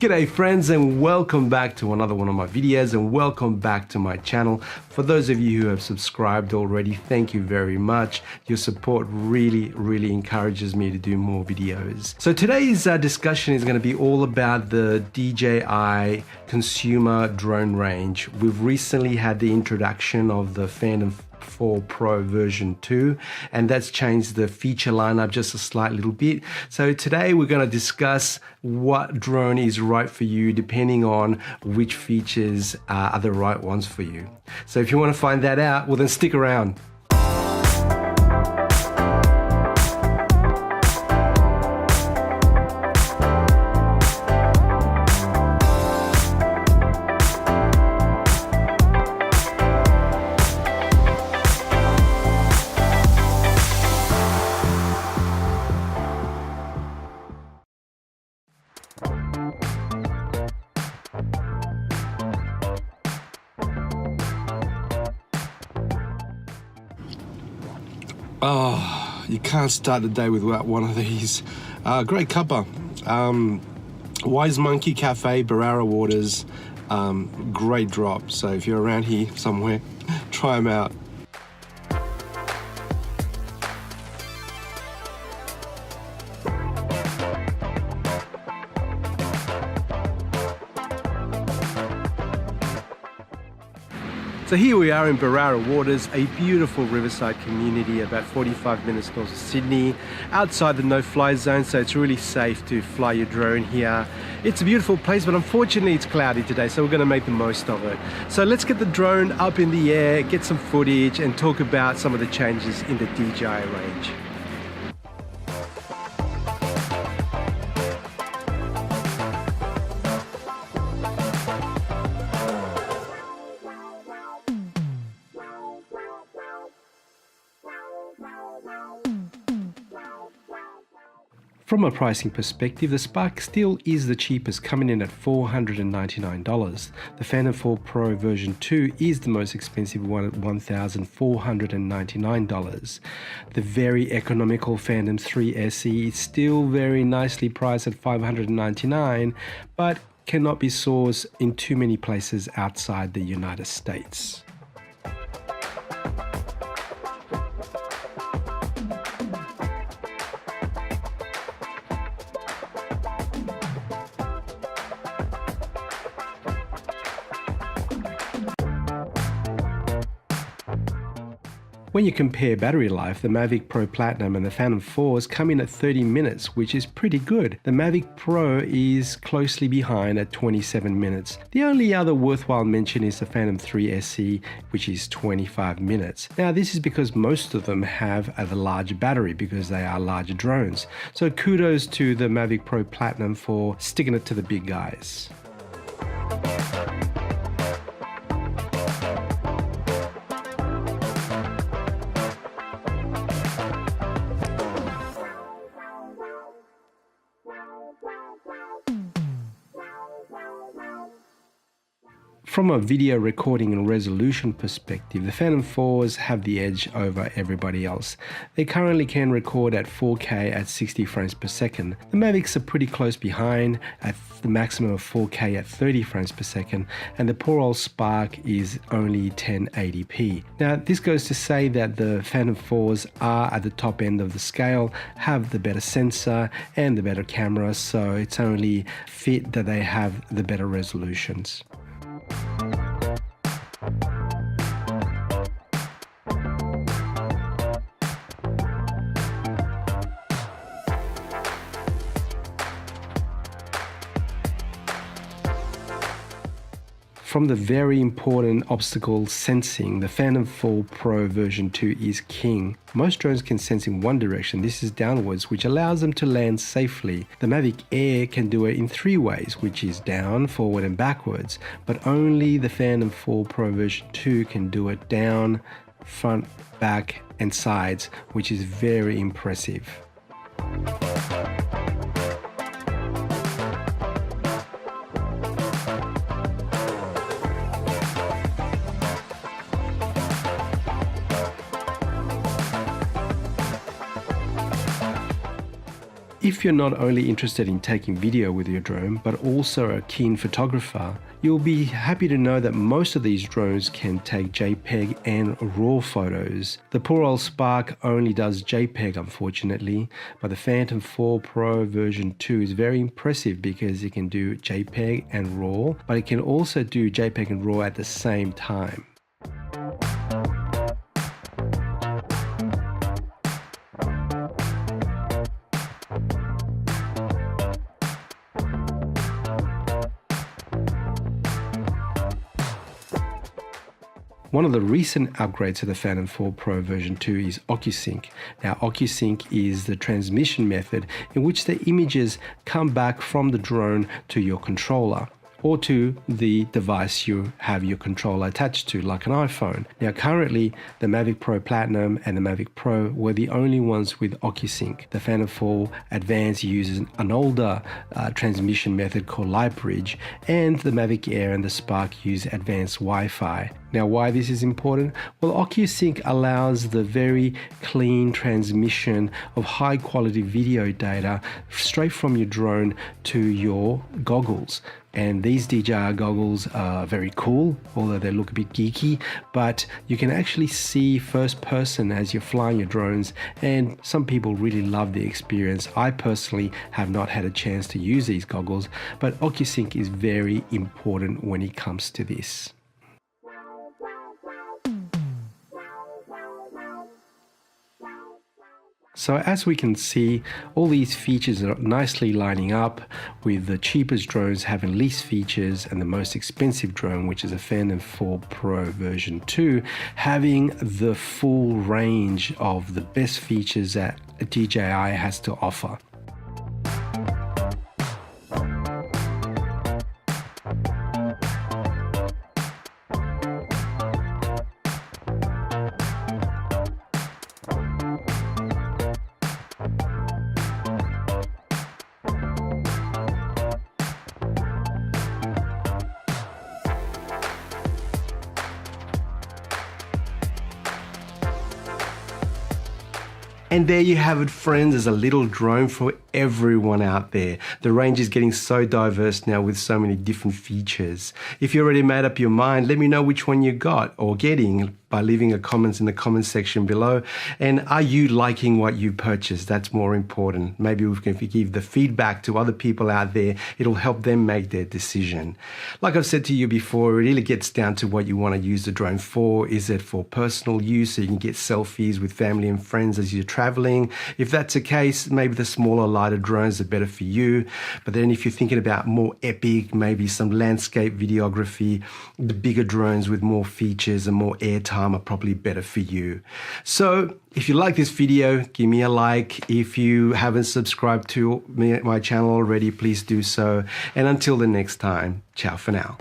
G'day friends, and welcome back to another one of my videos, and welcome back to my channel. For those of you who have subscribed already, thank you very much. Your support really encourages me to do more videos. So today's discussion is going to be all about the DJI consumer drone range. We've recently had the introduction of the Fern 4 Pro version 2, and that's changed the feature lineup just a slight little bit. So today we're going to discuss what drone is right for you depending on which features are the right ones for you. So if you want to find that out, well then stick around. Oh, you can't start the day without one of these. Great cuppa. Wise Monkey Cafe, Barara Waters. Great drop. So if you're around here somewhere, try them out. So here we are in Barara Waters, a beautiful riverside community about 45 minutes north of Sydney, outside the no-fly zone, so it's really safe to fly your drone here. It's a beautiful place, but unfortunately it's cloudy today, so we're going to make the most of it. So let's get the drone up in the air, get some footage, and talk about some of the changes in the DJI range. From a pricing perspective, the Spark still is the cheapest, coming in at $499. The Fern 4 Pro version 2 is the most expensive one at $1,499. The very economical Fern 3 SE is still very nicely priced at $599, but cannot be sourced in too many places outside the United States. When you compare battery life, the Mavic Pro Platinum and the Phantom 4s come in at 30 minutes, which is pretty good. The Mavic Pro is closely behind at 27 minutes. The only other worthwhile mention is the Phantom 3 SE, which is 25 minutes. Now this is because most of them have a larger battery because they are larger drones. So kudos to the Mavic Pro Platinum for sticking it to the big guys. From a video recording and resolution perspective, the Phantom 4s have the edge over everybody else. They currently can record at 4K at 60 frames per second. The Mavics are pretty close behind at the maximum of 4K at 30 frames per second, and the poor old Spark is only 1080p. Now this goes to say that the Phantom 4s are at the top end of the scale, have the better sensor and the better camera, so it's only fit that they have the better resolutions. From the very important obstacle sensing, the Phantom 4 Pro version 2 is king. Most drones can sense in one direction, this is downwards, which allows them to land safely. The Mavic Air can do it in 3 ways, which is down, forward and backwards, but only the Phantom 4 Pro version 2 can do it down, front, back and sides, which is very impressive. If you're not only interested in taking video with your drone, but also a keen photographer, you'll be happy to know that most of these drones can take JPEG and RAW photos. The poor old Spark only does JPEG, unfortunately, but the Phantom 4 Pro version 2 is very impressive because it can do JPEG and RAW, but it can also do JPEG and RAW at the same time. One of the recent upgrades to the Phantom 4 Pro version 2 is OcuSync. Now, OcuSync is the transmission method in which the images come back from the drone to your controller or to the device you have your controller attached to, like an iPhone. Now, currently, the Mavic Pro Platinum and the Mavic Pro were the only ones with OcuSync. The Phantom 4 Advanced uses an older transmission method called Lightbridge, and the Mavic Air and the Spark use advanced Wi-Fi. Now, why this is important? Well, OcuSync allows the very clean transmission of high quality video data straight from your drone to your goggles. And these DJI goggles are very cool, although they look a bit geeky, but you can actually see first person as you're flying your drones, and some people really love the experience. I personally have not had a chance to use these goggles, but OcuSync is very important when it comes to this. So as we can see, all these features are nicely lining up, with the cheapest drones having least features and the most expensive drone, which is a Phantom 4 Pro version 2, having the full range of the best features that DJI has to offer. And there you have it, friends. There's a little drone for everyone out there. The range is getting so diverse now with so many different features. If you already made up your mind, let me know which one you got or getting by leaving a comment in the comment section below. And are you liking what you purchased? That's more important. Maybe if we give the feedback to other people out there, it'll help them make their decision. Like I've said to you before, it really gets down to what you want to use the drone for. Is it for personal use so you can get selfies with family and friends as you're traveling? If that's the case, maybe the smaller, lighter drones are better for you. But then if you're thinking about more epic, maybe some landscape videography, the bigger drones with more features and more airtime are probably better for you. So if you like this video, give me a like. If you haven't subscribed to my channel already, please do so. And until the next time, ciao for now.